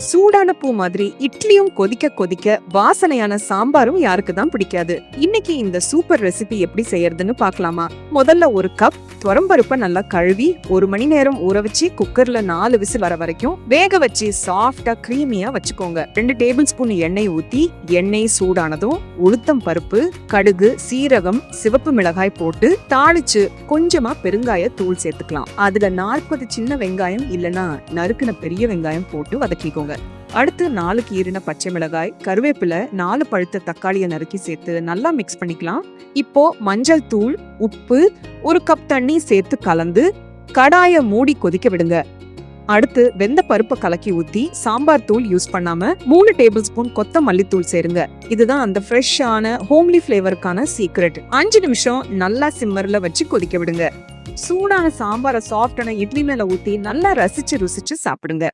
சூடான பூ மாதிரி இட்லியும் கொதிக்க கொதிக்க வாசனையான சாம்பாரும் யாருக்கு தான் பிடிக்காது. இன்னைக்கு இந்த சூப்பர் ரெசிபி எப்படி செய்யறதுன்னு பார்க்கலாமா? முதல்ல ஒரு கப் துவரம்பருப்பை நல்லா கழுவி 1 மணி நேரம் ஊற வச்சு குக்கர்ல 4 விசில் வர வரைக்கும் வேக வச்சு சாஃப்டா கிரீமியா வச்சுக்கோங்க. 2 டேபிள் ஸ்பூன் எண்ணெய் ஊத்தி எண்ணெய் சூடானதும் உளுத்தம் பருப்பு, கடுகு, சீரகம், சிவப்பு மிளகாய் போட்டு தாளிச்சு கொஞ்சமா பெருங்காய தூள் சேர்த்துக்கலாம். அதுல 40 சின்ன வெங்காயம் இல்லனா நறுக்குன பெரிய வெங்காயம் போட்டு வதக்கிக்கோங்க. அடுத்து 4 கீறின பச்சை மிளகாய், கருவேப்பிலை, 4 பழுத்த தக்காளியை நறுக்கி சேர்த்து நல்லா மிக்ஸ் பண்ணிக்கலாம். இப்போ மஞ்சள் தூள், உப்பு, 1 கப் தண்ணி சேர்த்து கலந்து கடாய மூடி கொதிக்க விடுங்க. அடுத்து வெந்த பருப்பை கலக்கி ஊத்தி சாம்பார் தூள் யூஸ் பண்ணாம 3 டேபிள் ஸ்பூன் கொத்தமல்லி தூள் சேருங்க. இதுதான் அந்த ஃப்ரெஷ்ஷான ஹோம்லி ஃபிளேவருக்கான சீக்ரெட். 5 நிமிஷம் நல்லா சிம்மர்ல வச்சு கொதிக்க விடுங்க. சூடான சாம்பாரை சாஃப்டான இட்லி மேல ஊத்தி நல்லா ரசிச்சு ருசிச்சு சாப்பிடுங்க.